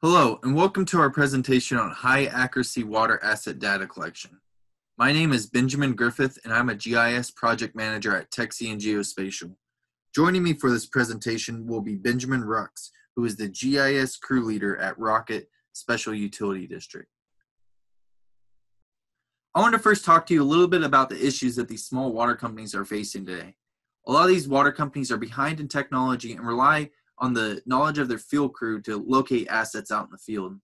Hello, and welcome to our presentation on high-accuracy water asset data collection. My name is Benjamin Griffith, and I'm a GIS project manager at Texian Geospatial. Joining me for this presentation will be Benjamin Rux, who is the GIS crew leader at Rockett Special Utility District. I want to first talk to you a little bit about the issues that these small water companies are facing today. A lot of these water companies are behind in technology and rely on the knowledge of their field crew to locate assets out in the field.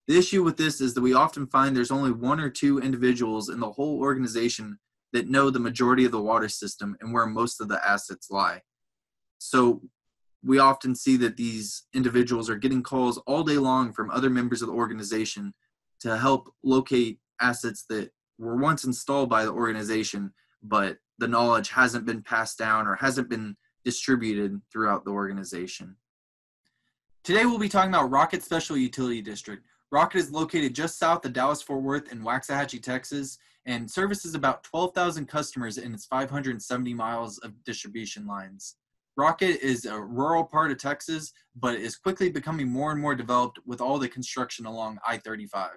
The issue with this is that we often find there's only one or two individuals in the whole organization that know the majority of the water system and where most of the assets lie. So we often see that these individuals are getting calls all day long from other members of the organization to help locate assets that were once installed by the organization, but the knowledge hasn't been passed down or hasn't been distributed throughout the organization. Today we'll be talking about Rockett Special Utility District. Rockett is located just south of Dallas-Fort Worth in Waxahachie, Texas, and services about 12,000 customers in its 570 miles of distribution lines. Rockett is a rural part of Texas, but is quickly becoming more and more developed with all the construction along I-35.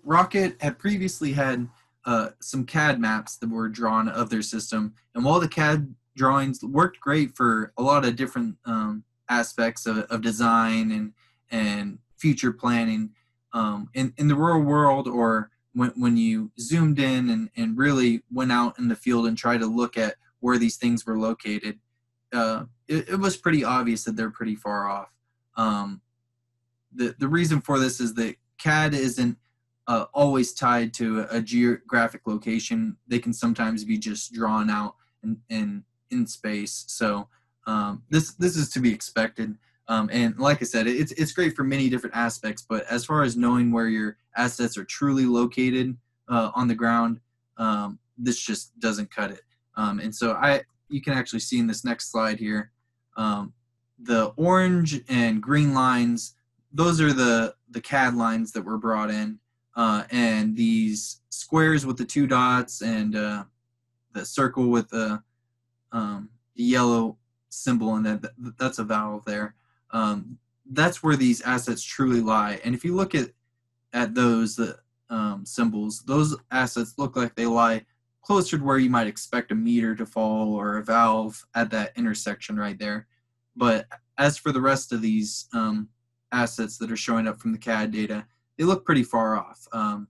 Rockett had previously had some CAD maps that were drawn of their system, and while the CAD drawings worked great for a lot of different aspects of design and future planning, in the real world, or when you zoomed in and really went out in the field and tried to look at where these things were located, it was pretty obvious that they're pretty far off. The reason for this is that CAD isn't always tied to a geographic location. They can sometimes be just drawn out in space. So this is to be expected. And like I said, it's great for many different aspects, but as far as knowing where your assets are truly located on the ground, this just doesn't cut it. And so you can actually see in this next slide here, the orange and green lines, those are the CAD lines that were brought in. And these squares with the two dots and the circle with the yellow symbol, and that's a valve there. That's where these assets truly lie. And if you look at those symbols, those assets look like they lie closer to where you might expect a meter to fall or a valve at that intersection right there. But as for the rest of these assets that are showing up from the CAD data, they look pretty far off.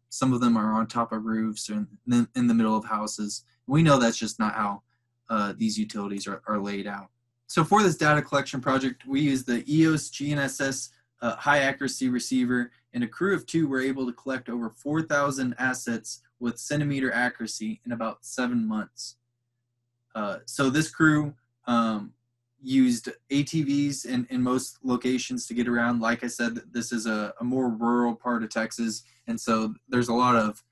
Some of them are on top of roofs or in the middle of houses. We know that's just not how these utilities are laid out. So for this data collection project, we use the Eos GNSS high accuracy receiver, and a crew of 2 were able to collect over 4,000 assets with centimeter accuracy in about 7 months. So this crew used ATVs in most locations to get around. Like I said, this is a more rural part of Texas, and so there's a lot of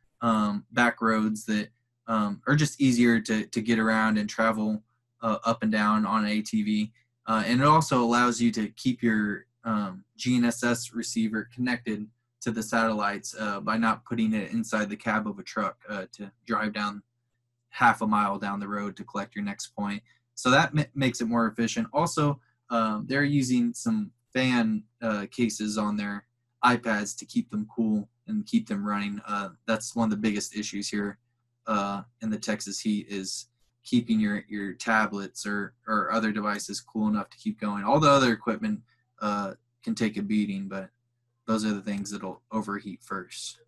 back roads that are just easier to get around and travel up and down on an ATV. And it also allows you to keep your GNSS receiver connected to the satellites by not putting it inside the cab of a truck to drive down half a mile down the road to collect your next point. So that makes it more efficient. Also, they're using some fan cases on their iPads to keep them cool and keep them running. That's one of the biggest issues here in the Texas heat, is keeping your tablets or other devices cool enough to keep going. All the other equipment can take a beating, but those are the things that'll overheat first.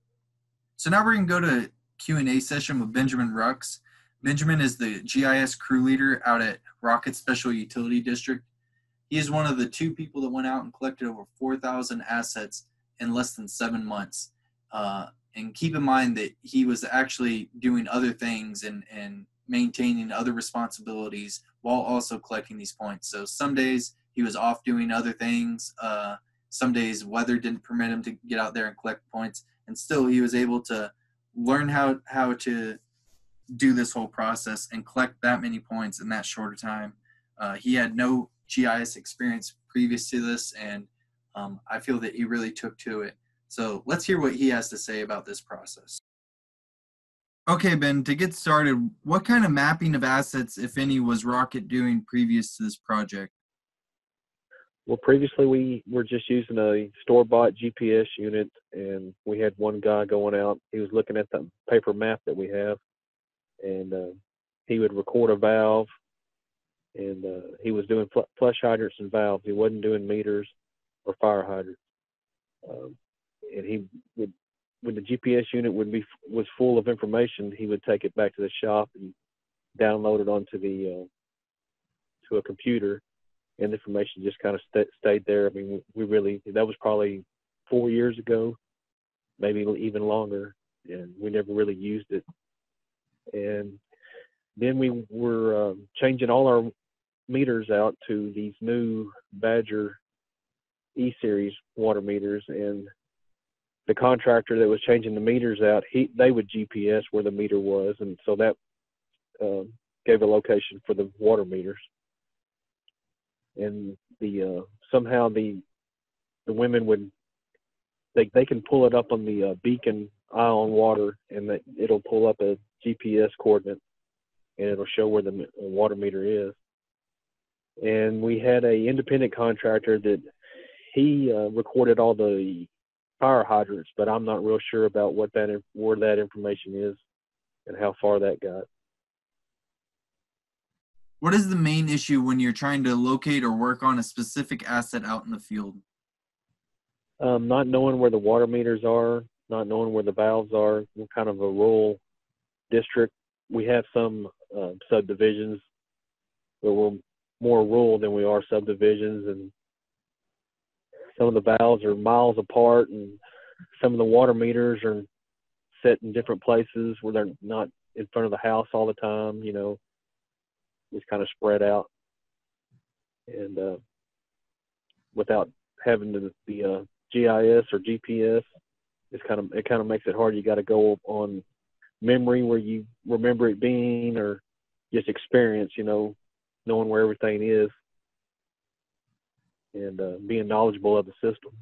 So now we're going to go to Q&A session with Benjamin Rux. Benjamin is the GIS crew leader out at Rockett Special Utility District. He is one of the 2 people that went out and collected over 4,000 assets in less than 7 months. And keep in mind that he was actually doing other things and maintaining other responsibilities while also collecting these points. So some days he was off doing other things. Some days weather didn't permit him to get out there and collect points. And still he was able to learn how to do this whole process and collect that many points in that shorter time. He had no GIS experience previous to this, and I feel that he really took to it. So let's hear what he has to say about this process. Okay, Ben, to get started, what kind of mapping of assets, if any, was Rockett doing previous to this project? Well, previously we were just using a store-bought GPS unit, and we had one guy going out. He was looking at the paper map that we have, and he would record a valve, and he was doing flush hydrants and valves. He wasn't doing meters or fire hydrants. And he would, when the GPS unit was full of information, he would take it back to the shop and download it onto to a computer, and the information just kind of stayed there. I mean, that was probably 4 years ago, maybe even longer, and we never really used it. And then we were changing all our meters out to these new Badger E-Series water meters, and the contractor that was changing the meters out, they would GPS where the meter was, and so that gave a location for the water meters. And somehow the women would they can pull it up on the beacon eye on water, and it'll pull up a GPS coordinate, and it'll show where the water meter is. And we had a independent contractor that he recorded all the fire hydrants, but I'm not real sure about where that information is and how far that got. What is the main issue when you're trying to locate or work on a specific asset out in the field? Not knowing where the water meters are, not knowing where the valves are. We're kind of a rural district. We have some subdivisions where we're more rural than we are subdivisions, and some of the valves are miles apart, and some of the water meters are set in different places where they're not in front of the house all the time, It's kind of spread out, and without having the GIS or GPS, it kind of makes it hard. You got to go on memory where you remember it being, or just experience, knowing where everything is, and being knowledgeable of the system.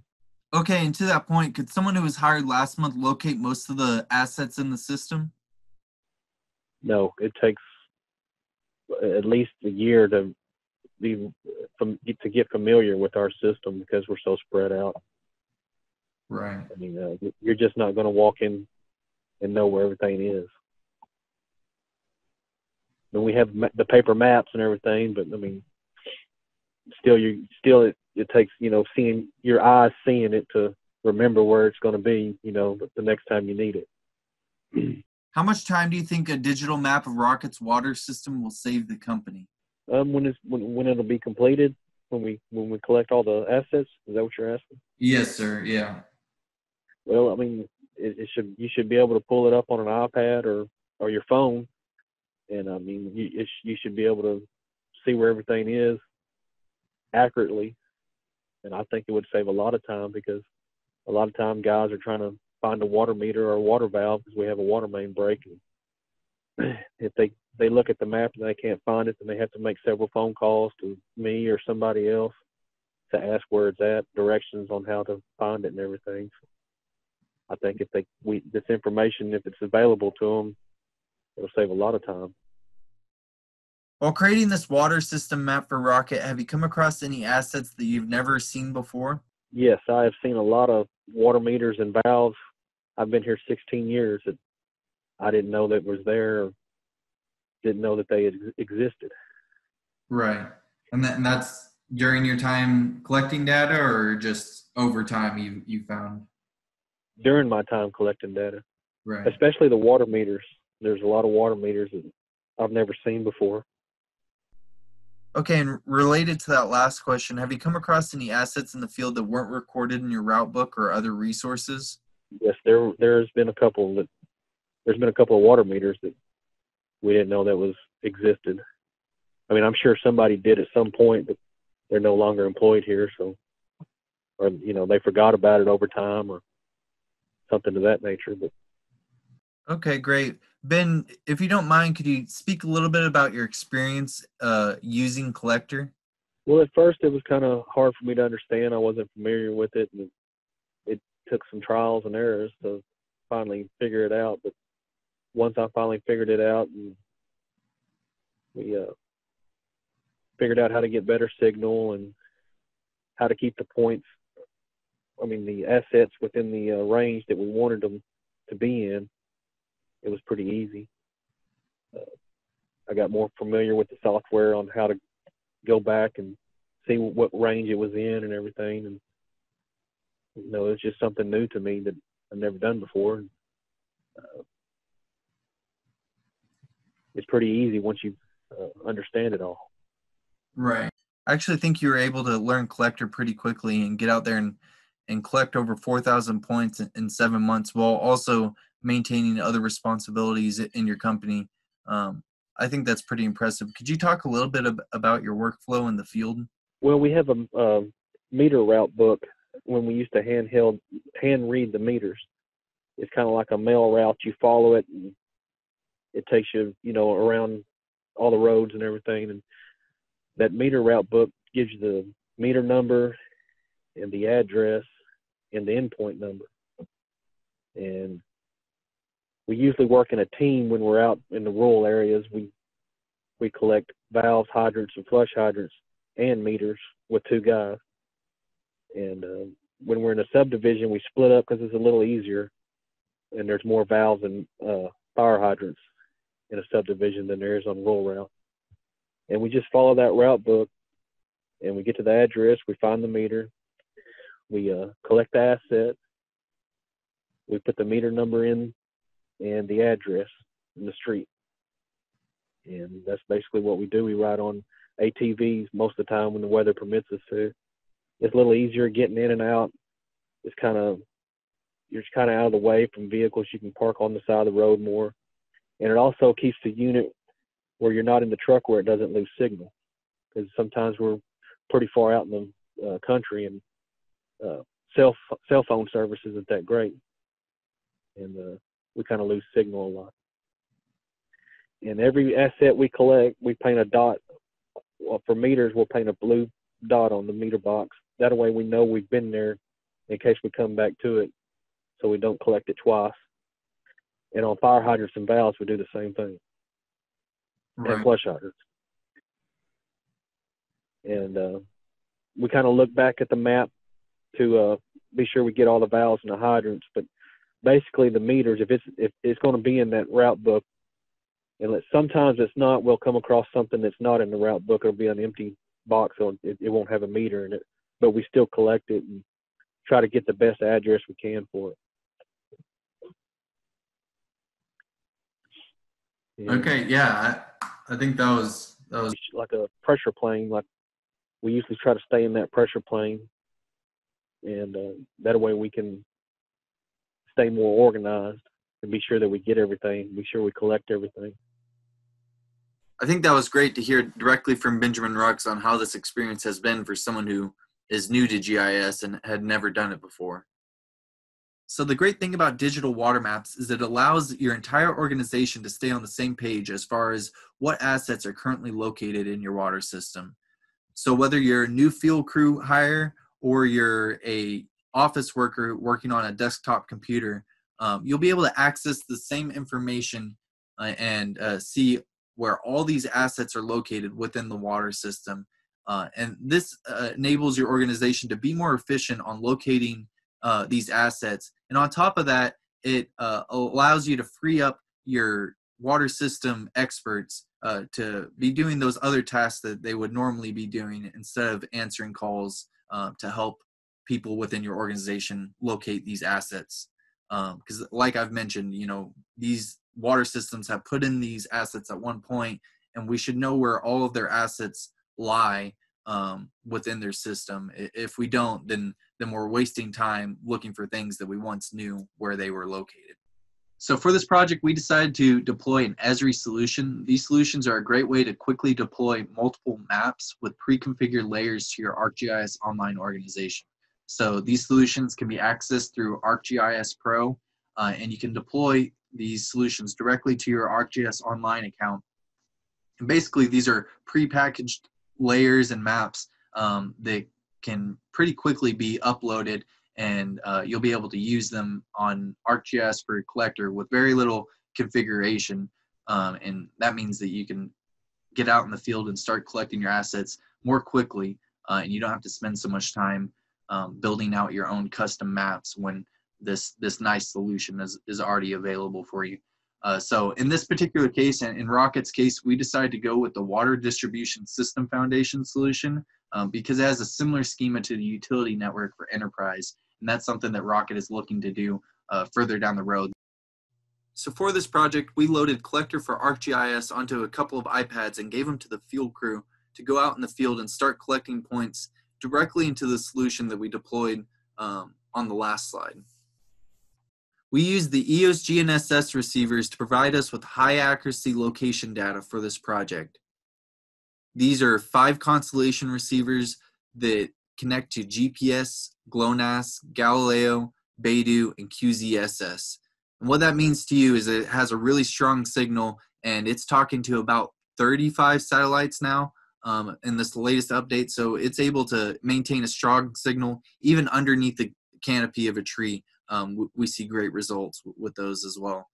Okay, and to that point, could someone who was hired last month locate most of the assets in the system? No, it takes at least a year to get familiar with our system because we're so spread out. Right. I mean, you're just not going to walk in and know where everything is. And we have the paper maps and everything, but I mean, it takes seeing your eyes seeing it to remember where it's going to be, the next time you need it. How much time do you think a digital map of Rockett's water system will save the company? When it'll be completed, when we collect all the assets. Is that what you're asking? Yes, sir. Yeah. Well, I mean, you should be able to pull it up on an iPad or your phone, and I mean, you should be able to see where everything is accurately. And I think it would save a lot of time, because a lot of time guys are trying to find a water meter or a water valve because we have a water main break. And if they look at the map and they can't find it, then they have to make several phone calls to me or somebody else to ask where it's at, directions on how to find it and everything. So I think if this information, if it's available to them, it'll save a lot of time. While creating this water system map for Rockett, have you come across any assets that you've never seen before? Yes, I have seen a lot of water meters and valves. I've been here 16 years that I didn't know that was there, or didn't know that they existed. Right. And that's during your time collecting data, or just over time you found? During my time collecting data. Right. Especially the water meters. There's a lot of water meters that I've never seen before. Okay, and related to that last question, have you come across any assets in the field that weren't recorded in your route book or other resources? Yes, there's been a couple of water meters that we didn't know that existed. I mean, I'm sure somebody did at some point, but they're no longer employed here, so, or they forgot about it over time or something of that nature. But okay, great. Ben, if you don't mind, could you speak a little bit about your experience using Collector? Well, at first it was kind of hard for me to understand. I wasn't familiar with it, and it took some trials and errors to finally figure it out. But once I finally figured it out, and we figured out how to get better signal and how to keep the points, the assets within the range that we wanted them to be in, it was pretty easy. I got more familiar with the software on how to go back and see what range it was in and everything. And, it's just something new to me that I've never done before. It's pretty easy once you understand it all. Right. I actually think you were able to learn Collector pretty quickly and get out there and collect over 4,000 points in 7 months while also maintaining other responsibilities in your company. I think that's pretty impressive. Could you talk a little bit about your workflow in the field? Well, we have a meter route book when we used to hand read the meters. It's kind of like a mail route. You follow it, and it takes you, around all the roads and everything. And that meter route book gives you the meter number and the address and the endpoint number. And we usually work in a team when we're out in the rural areas. We collect valves, hydrants, and flush hydrants and meters with 2 guys. And when we're in a subdivision, we split up because it's a little easier, and there's more valves and fire hydrants in a subdivision than there is on rural route. And we just follow that route book, and we get to the address, we find the meter, we collect the asset, we put the meter number in and the address in the street. And that's basically what we do. We ride on ATVs most of the time when the weather permits us to. It's a little easier getting in and out. You're just kind of out of the way from vehicles. You can park on the side of the road more. And it also keeps the unit where you're not in the truck where it doesn't lose signal. Because sometimes we're pretty far out in the country, and cell phone service isn't that great. And we kind of lose signal a lot. And every asset we collect, we paint a dot. Well, for meters, we'll paint a blue dot on the meter box. That way we know we've been there in case we come back to it, so we don't collect it twice. And on fire hydrants and valves, we do the same thing. Right. And flush hydrants. And we kind of look back at the map to be sure we get all the valves and the hydrants. But basically the meters, if it's going to be in that route book, and sometimes it's not, we'll come across something that's not in the route book. It'll be an empty box, so it won't have a meter in it. But we still collect it and try to get the best address we can for it. Yeah. Okay, yeah, I think that was like a pressure plane. Like we usually try to stay in that pressure plane, and that way we can stay more organized and be sure that we get everything, be sure we collect everything. I think that was great to hear directly from Benjamin Rux on how this experience has been for someone who is new to GIS and had never done it before. So the great thing about digital water maps is it allows your entire organization to stay on the same page as far as what assets are currently located in your water system. So whether you're a new field crew hire or you're a office worker working on a desktop computer, you'll be able to access the same information and see where all these assets are located within the water system. And this enables your organization to be more efficient on locating these assets. And on top of that, it allows you to free up your water system experts to be doing those other tasks that they would normally be doing instead of answering calls to help people within your organization locate these assets. Because like I've mentioned, these water systems have put in these assets at one point, and we should know where all of their assets lie within their system. If we don't, then we're wasting time looking for things that we once knew where they were located. So for this project, we decided to deploy an Esri solution. These solutions are a great way to quickly deploy multiple maps with pre-configured layers to your ArcGIS online organization. So these solutions can be accessed through ArcGIS Pro, and you can deploy these solutions directly to your ArcGIS Online account. And basically, these are prepackaged layers and maps that can pretty quickly be uploaded, and you'll be able to use them on ArcGIS for Collector with very little configuration. And that means that you can get out in the field and start collecting your assets more quickly and you don't have to spend so much time building out your own custom maps when this nice solution is already available for you. So in this particular case, and in Rockett's case, we decided to go with the Water Distribution System Foundation solution because it has a similar schema to the utility network for enterprise, and that's something that Rockett is looking to do further down the road. So for this project, we loaded Collector for ArcGIS onto a couple of iPads and gave them to the field crew to go out in the field and start collecting points directly into the solution that we deployed on the last slide. We used the Eos GNSS receivers to provide us with high accuracy location data for this project. These are 5 constellation receivers that connect to GPS, GLONASS, Galileo, Beidou, and QZSS. And what that means to you is it has a really strong signal, and it's talking to about 35 satellites now in this latest update. So it's able to maintain a strong signal even underneath the canopy of a tree. We see great results with those as well.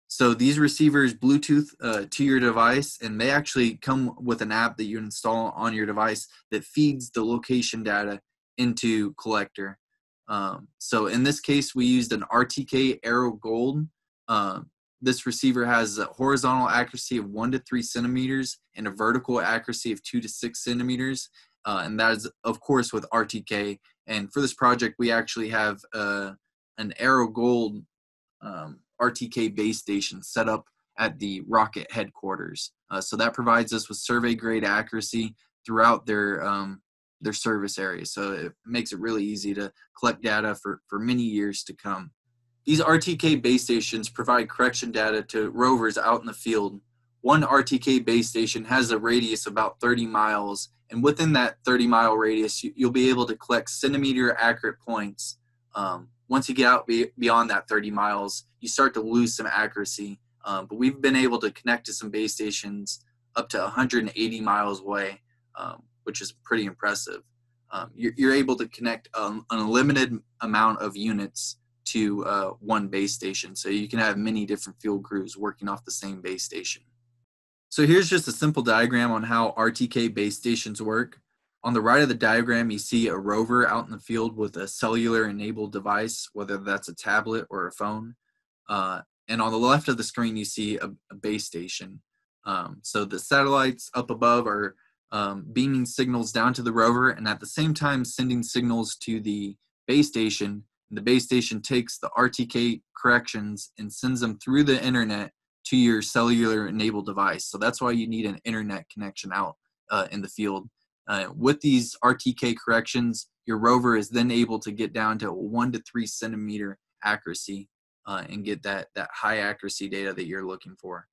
So these receivers Bluetooth to your device, and they actually come with an app that you install on your device that feeds the location data into Collector. So in this case, we used an RTK Arrow Gold. This receiver has a horizontal accuracy of 1 to 3 centimeters and a vertical accuracy of 2 to 6 centimeters. And that is, of course, with RTK. And for this project, we actually have an Arrow Gold RTK Base Station set up at the Rockett headquarters. So that provides us with survey-grade accuracy throughout their service area. So it makes it really easy to collect data for many years to come. These RTK base stations provide correction data to rovers out in the field. One RTK base station has a radius of about 30 miles, and within that 30-mile radius, you'll be able to collect centimeter accurate points. Once you get out beyond that 30 miles, you start to lose some accuracy. But we've been able to connect to some base stations up to 180 miles away, which is pretty impressive. You're able to connect an unlimited amount of units to one base station. So you can have many different field crews working off the same base station. So here's just a simple diagram on how RTK base stations work. On the right of the diagram, you see a rover out in the field with a cellular enabled device, whether that's a tablet or a phone. And on the left of the screen, you see a base station. So the satellites up above are beaming signals down to the rover, and at the same time sending signals to the base station. And the base station takes the RTK corrections and sends them through the internet to your cellular enabled device. So that's why you need an internet connection out in the field. With these RTK corrections, your rover is then able to get down to 1 to 3 centimeter accuracy and get that high accuracy data that you're looking for.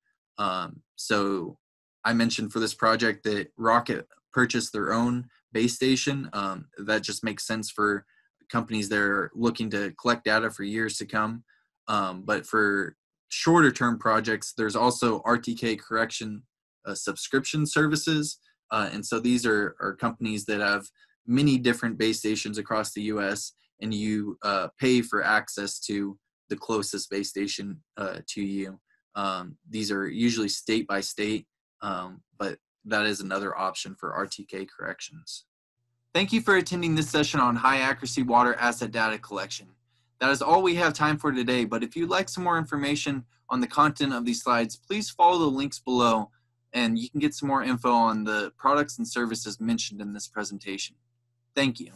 So I mentioned for this project that Rockett purchased their own base station. That just makes sense for companies that are looking to collect data for years to come. But for shorter term projects, there's also RTK correction subscription services. And so these are companies that have many different base stations across the US, and you pay for access to the closest base station to you. These are usually state by state, but that is another option for RTK corrections. Thank you for attending this session on high accuracy water asset data collection. That is all we have time for today, but if you'd like some more information on the content of these slides, please follow the links below and you can get some more info on the products and services mentioned in this presentation. Thank you.